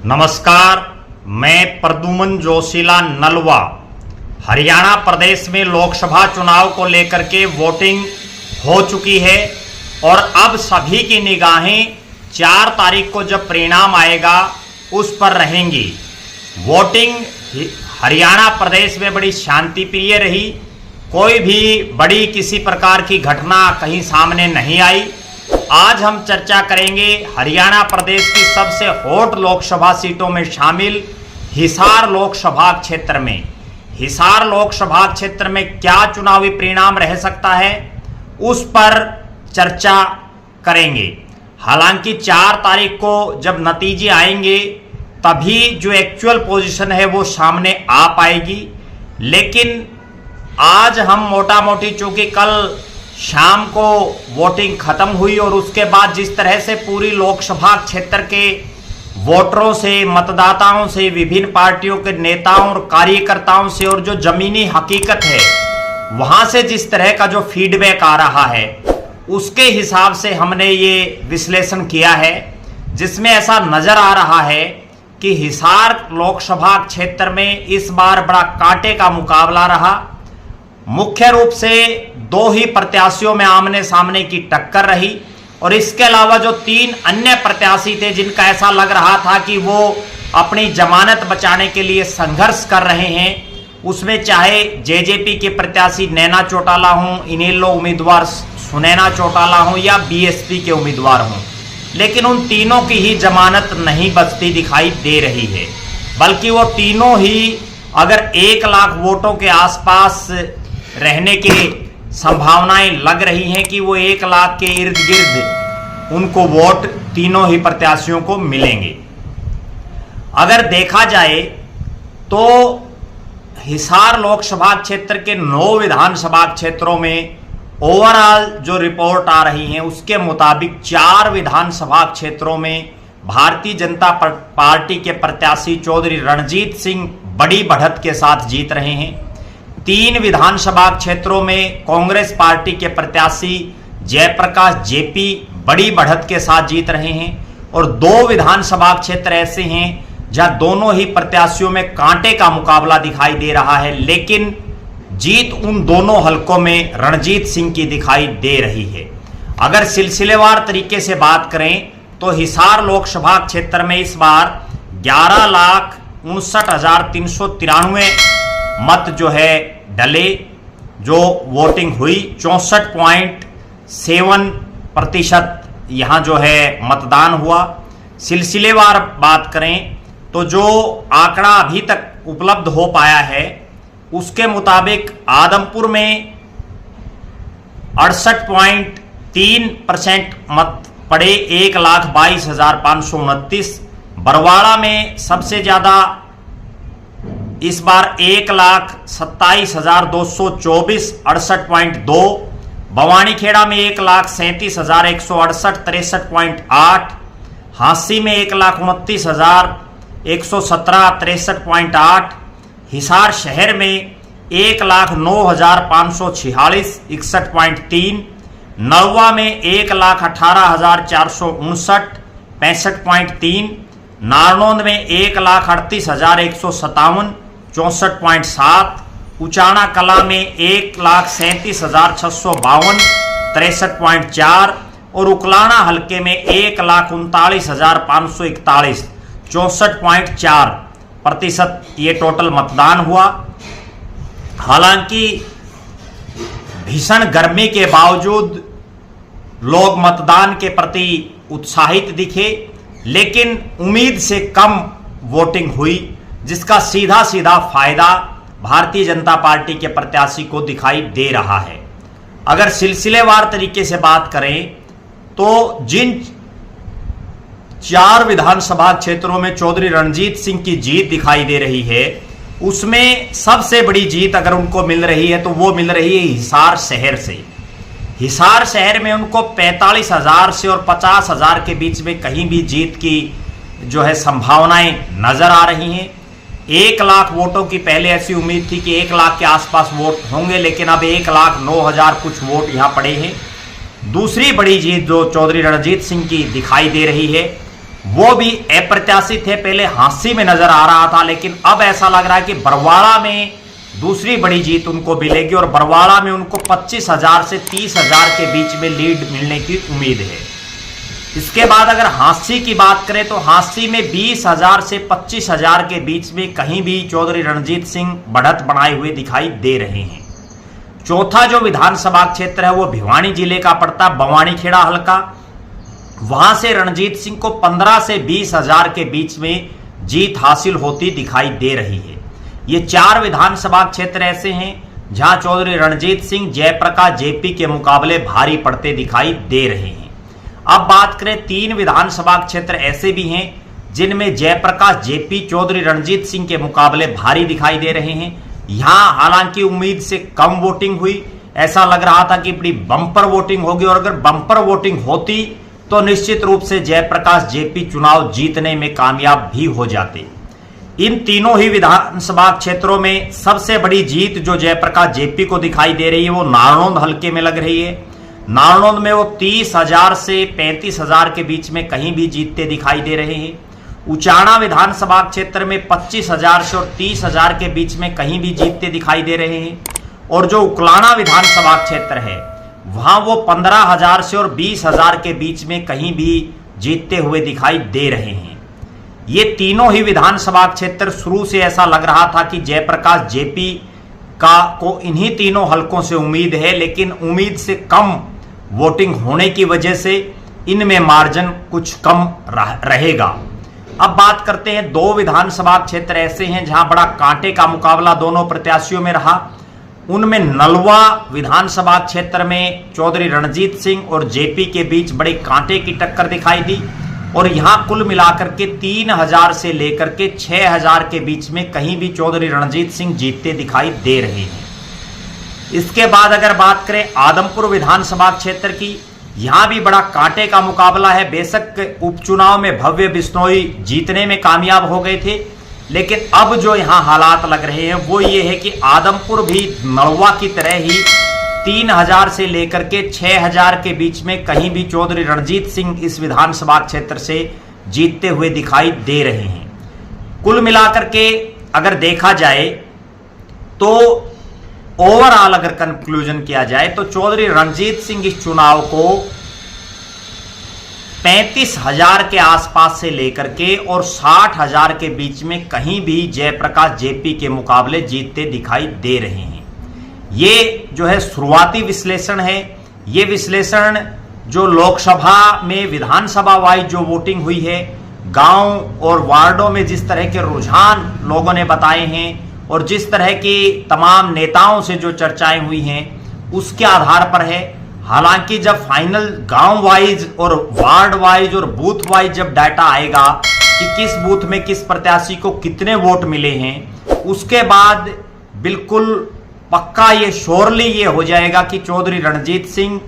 नमस्कार, मैं प्रद्युमन जोशीला नलवा। हरियाणा प्रदेश में लोकसभा चुनाव को लेकर के वोटिंग हो चुकी है और अब सभी की निगाहें 4 तारीख को जब परिणाम आएगा उस पर रहेंगी। वोटिंग हरियाणा प्रदेश में बड़ी शांतिप्रिय रही, कोई भी बड़ी किसी प्रकार की घटना कहीं सामने नहीं आई। आज हम चर्चा करेंगे हरियाणा प्रदेश की सबसे हॉट लोकसभा सीटों में शामिल हिसार लोकसभा क्षेत्र में। हिसार लोकसभा क्षेत्र में क्या चुनावी परिणाम रह सकता है, उस पर चर्चा करेंगे। हालांकि 4 तारीख को जब नतीजे आएंगे तभी जो एक्चुअल पोजीशन है वो सामने आ पाएगी, लेकिन आज हम मोटा मोटी, चूंकि कल शाम को वोटिंग खत्म हुई और उसके बाद जिस तरह से पूरी लोकसभा क्षेत्र के वोटरों से, मतदाताओं से, विभिन्न पार्टियों के नेताओं और कार्यकर्ताओं से और जो जमीनी हकीकत है वहां से जिस तरह का जो फीडबैक आ रहा है उसके हिसाब से हमने ये विश्लेषण किया है, जिसमें ऐसा नजर आ रहा है कि हिसार लोकसभा क्षेत्र में इस बार बड़ा कांटे का मुकाबला रहा। मुख्य रूप से 2 ही प्रत्याशियों में आमने सामने की टक्कर रही और इसके अलावा जो 3 अन्य प्रत्याशी थे जिनका ऐसा लग रहा था कि वो अपनी जमानत बचाने के लिए संघर्ष कर रहे हैं, उसमें चाहे जेजेपी के प्रत्याशी नैना चौटाला हों, इनेलो उम्मीदवार सुनैना चौटाला हों या बीएसपी के उम्मीदवार हों, लेकिन उन तीनों की ही जमानत नहीं बचती दिखाई दे रही है। बल्कि वो तीनों ही अगर 1 लाख वोटों के आसपास रहने की संभावनाएं लग रही हैं कि वो 1 लाख के इर्द गिर्द उनको वोट तीनों ही प्रत्याशियों को मिलेंगे। अगर देखा जाए तो हिसार लोकसभा क्षेत्र के 9 विधानसभा क्षेत्रों में ओवरऑल जो रिपोर्ट आ रही है उसके मुताबिक 4 विधानसभा क्षेत्रों में भारतीय जनता पार्टी के प्रत्याशी चौधरी रणजीत सिंह बड़ी बढ़त के साथ जीत रहे हैं। 3 विधानसभा क्षेत्रों में कांग्रेस पार्टी के प्रत्याशी जयप्रकाश जेपी बड़ी बढ़त के साथ जीत रहे हैं और 2 विधानसभा क्षेत्र ऐसे हैं जहां दोनों ही प्रत्याशियों में कांटे का मुकाबला दिखाई दे रहा है, लेकिन जीत उन दोनों हलकों में रणजीत सिंह की दिखाई दे रही है। अगर सिलसिलेवार तरीके से बात करें तो हिसार लोकसभा क्षेत्र में इस बार 11,59,393 मत जो है डले, जो वोटिंग हुई 64.7% यहाँ जो है मतदान हुआ। सिलसिलेवार बात करें तो जो आंकड़ा अभी तक उपलब्ध हो पाया है उसके मुताबिक आदमपुर में 68.3% मत पड़े, 1,22,529। बरवाड़ा में सबसे ज्यादा इस बार 1,27,224, 68.2। बवानीखेड़ा में 1,37,168, 63.8। हांसी में 1,29,117, 63.8। हिसार शहर में 1,09,546, 61.3। नलवा में 1,18,459, 65.3। नारनौंद में 1,38,157, 64.7। उचाना कला में 1,37,652, 63.4 और उकलाना हलके में 1,39,541, 64.4% ये टोटल मतदान हुआ। हालांकि भीषण गर्मी के बावजूद लोग मतदान के प्रति उत्साहित दिखे, लेकिन उम्मीद से कम वोटिंग हुई, जिसका सीधा सीधा फायदा भारतीय जनता पार्टी के प्रत्याशी को दिखाई दे रहा है। अगर सिलसिलेवार तरीके से बात करें तो जिन 4 विधानसभा क्षेत्रों में चौधरी रणजीत सिंह की जीत दिखाई दे रही है, उसमें सबसे बड़ी जीत अगर उनको मिल रही है तो वो मिल रही है हिसार शहर से। हिसार शहर में उनको 45,000 से और 50,000 के बीच में कहीं भी जीत की जो है संभावनाएं नजर आ रही हैं। 1 लाख वोटों की पहले ऐसी उम्मीद थी कि 1 लाख के आसपास वोट होंगे, लेकिन अब 1,09,000 कुछ वोट यहां पड़े हैं। दूसरी बड़ी जीत जो चौधरी रणजीत सिंह की दिखाई दे रही है वो भी अप्रत्याशित है। पहले हांसी में नजर आ रहा था, लेकिन अब ऐसा लग रहा है कि बरवाड़ा में दूसरी बड़ी जीत उनको मिलेगी और बरवाड़ा में उनको 25,000 से 30,000 के बीच में लीड मिलने की उम्मीद है। इसके बाद अगर हांसी की बात करें तो हांसी में 20,000 से 25,000 के बीच में कहीं भी चौधरी रणजीत सिंह बढ़त बनाए हुए दिखाई दे रहे हैं। चौथा जो विधानसभा क्षेत्र है वो भिवानी जिले का पड़ता, बवानीखेड़ा हलका। वहां से रणजीत सिंह को 15 से 20,000 के बीच में जीत हासिल होती दिखाई दे रही है। ये 4 विधानसभा क्षेत्र ऐसे हैं जहां चौधरी रणजीत सिंह जयप्रकाश जेपी के मुकाबले भारी पड़ते दिखाई दे रहे हैं। अब बात करें 3 विधानसभा क्षेत्र ऐसे भी हैं जिनमें जयप्रकाश जेपी चौधरी रणजीत सिंह के मुकाबले भारी दिखाई दे रहे हैं। यहां हालांकि उम्मीद से कम वोटिंग हुई, ऐसा लग रहा था कि बड़ी बम्पर वोटिंग होगी और अगर बम्पर वोटिंग होती तो निश्चित रूप से जयप्रकाश जेपी चुनाव जीतने में कामयाब भी हो जाते। इन तीनों ही विधानसभा क्षेत्रों में सबसे बड़ी जीत जो जयप्रकाश जेपी को दिखाई दे रही है वो नारनौंद हलके में लग रही है। नारनौंद में वो 30,000 से 35,000 के बीच में कहीं भी जीतते दिखाई दे रहे हैं। उचाना विधानसभा क्षेत्र में 25,000 से और 30,000 के बीच में कहीं भी जीतते दिखाई दे रहे हैं। और जो उकलाना विधानसभा क्षेत्र है वहां वो 15,000 से और 20,000 के बीच में कहीं भी जीतते हुए दिखाई दे रहे हैं। ये तीनों ही विधानसभा क्षेत्र शुरू से ऐसा लग रहा था कि जयप्रकाश जेपी को इन्हीं तीनों हलकों से उम्मीद है, लेकिन उम्मीद से कम वोटिंग होने की वजह से इनमें मार्जिन कुछ कम रहेगा। अब बात करते हैं 2 विधानसभा क्षेत्र ऐसे हैं जहां बड़ा कांटे का मुकाबला दोनों प्रत्याशियों में रहा। उनमें नलवा विधानसभा क्षेत्र में चौधरी रणजीत सिंह और जेपी के बीच बड़े कांटे की टक्कर दिखाई दी और यहां कुल मिलाकर के 3,000 से लेकर के 6,000 के बीच में कहीं भी चौधरी रणजीत सिंह जीतते दिखाई दे रहे हैं। इसके बाद अगर बात करें आदमपुर विधानसभा क्षेत्र की, यहां भी बड़ा कांटे का मुकाबला है। बेशक उपचुनाव में भव्य बिश्नोई जीतने में कामयाब हो गए थे, लेकिन अब जो यहां हालात लग रहे हैं वो ये है कि आदमपुर भी नलवा की तरह ही 3,000 से लेकर के 6,000 के बीच में कहीं भी चौधरी रणजीत सिंह इस विधानसभा क्षेत्र से जीतते हुए दिखाई दे रहे हैं। कुल मिलाकर के अगर देखा जाए तो ओवरऑल अगर कंक्लूजन किया जाए तो चौधरी रणजीत सिंह इस चुनाव को 35,000 के आसपास से लेकर के और 60,000 के बीच में कहीं भी जयप्रकाश जेपी के मुकाबले जीतते दिखाई दे रहे हैं। ये जो है शुरुआती विश्लेषण है। ये विश्लेषण जो लोकसभा में विधानसभा वाइज जो वोटिंग हुई है, गांव और वार्डों में जिस तरह के रुझान लोगों ने बताए हैं और जिस तरह की तमाम नेताओं से जो चर्चाएं हुई हैं उसके आधार पर है। हालांकि जब फाइनल गांव वाइज और वार्ड वाइज और बूथ वाइज जब डाटा आएगा कि किस बूथ में किस प्रत्याशी को कितने वोट मिले हैं, उसके बाद बिल्कुल पक्का ये श्योरली ये हो जाएगा कि चौधरी रणजीत सिंह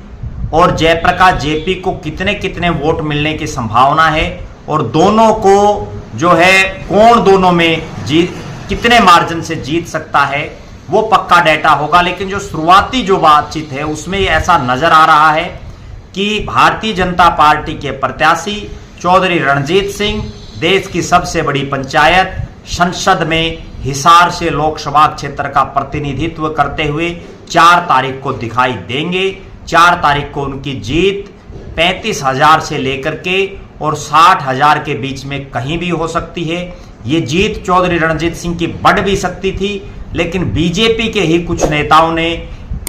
और जयप्रकाश जेपी को कितने कितने वोट मिलने की संभावना है और दोनों को जो है कौन दोनों में कितने मार्जिन से जीत सकता है वो पक्का डाटा होगा। लेकिन जो शुरुआती जो बातचीत है उसमें ऐसा नजर आ रहा है कि भारतीय जनता पार्टी के प्रत्याशी चौधरी रणजीत सिंह देश की सबसे बड़ी पंचायत संसद में हिसार से लोकसभा क्षेत्र का प्रतिनिधित्व करते हुए 4 तारीख को दिखाई देंगे। 4 तारीख को उनकी जीत 35,000 से लेकर के और 60,000 के बीच में कहीं भी हो सकती है। ये जीत चौधरी रणजीत सिंह की बढ़ भी सकती थी, लेकिन बीजेपी के ही कुछ नेताओं ने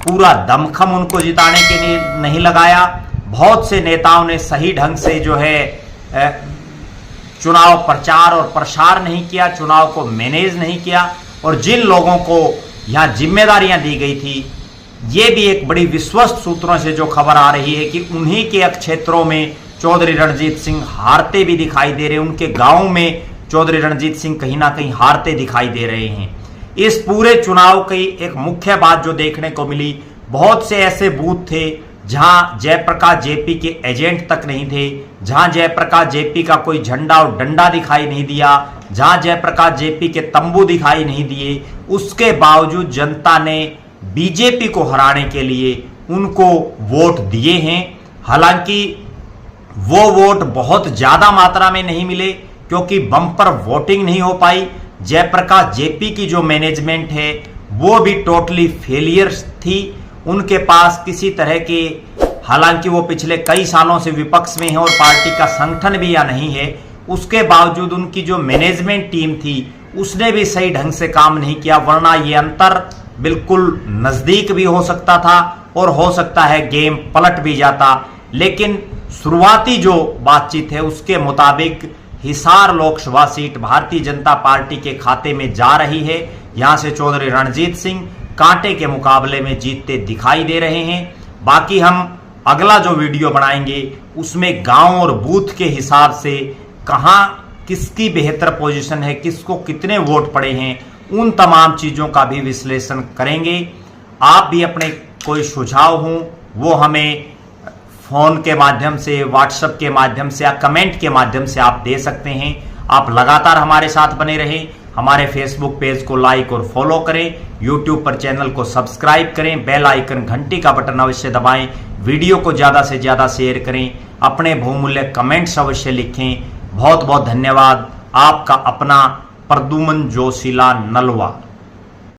पूरा दमखम उनको जिताने के लिए नहीं लगाया। बहुत से नेताओं ने सही ढंग से जो है चुनाव प्रचार और प्रसार नहीं किया, चुनाव को मैनेज नहीं किया और जिन लोगों को यहां जिम्मेदारियां दी गई थी, ये भी एक बड़ी विश्वस्त सूत्रों से जो खबर आ रही है कि उन्हीं के क्षेत्रों में चौधरी रणजीत सिंह हारते भी दिखाई दे रहे हैं। उनके गांव में चौधरी रणजीत सिंह कहीं ना कहीं हारते दिखाई दे रहे हैं। इस पूरे चुनाव की एक मुख्य बात जो देखने को मिली, बहुत से ऐसे बूथ थे जहां जयप्रकाश जेपी के एजेंट तक नहीं थे, जहां जयप्रकाश जेपी का कोई झंडा और डंडा दिखाई नहीं दिया, जहां जयप्रकाश जेपी के तंबू दिखाई नहीं दिए। उसके बावजूद जनता ने बीजेपी को हराने के लिए उनको वोट दिए हैं। हालांकि वो वोट बहुत ज्यादा मात्रा में नहीं मिले क्योंकि बम्पर वोटिंग नहीं हो पाई। जयप्रकाश जेपी की जो मैनेजमेंट है वो भी टोटली फेलियर थी। उनके पास किसी तरह के, हालांकि वो पिछले कई सालों से विपक्ष में है और पार्टी का संगठन भी या नहीं है, उसके बावजूद उनकी जो मैनेजमेंट टीम थी उसने भी सही ढंग से काम नहीं किया, वरना ये अंतर बिल्कुल नजदीक भी हो सकता था और हो सकता है गेम पलट भी जाता। लेकिन शुरुआती जो बातचीत है उसके मुताबिक हिसार लोकसभा सीट भारतीय जनता पार्टी के खाते में जा रही है। यहां से चौधरी रणजीत सिंह कांटे के मुकाबले में जीतते दिखाई दे रहे हैं। बाकी हम अगला जो वीडियो बनाएंगे उसमें गांव और बूथ के हिसाब से कहां किसकी बेहतर पोजीशन है, किसको कितने वोट पड़े हैं, उन तमाम चीजों का भी विश्लेषण करेंगे। आप भी अपने कोई सुझाव हों वो हमें फोन के माध्यम से, व्हाट्सएप के माध्यम से या कमेंट के माध्यम से आप दे सकते हैं। आप लगातार हमारे साथ बने रहें। हमारे फेसबुक पेज को लाइक और फॉलो करें, यूट्यूब पर चैनल को सब्सक्राइब करें, बेल आइकन घंटी का बटन अवश्य दबाएं, वीडियो को ज्यादा से ज्यादा शेयर करें, अपने बहुमूल्य कमेंट्स अवश्य लिखें। बहुत बहुत धन्यवाद। आपका अपना प्रद्युमन जोशीला नलवा।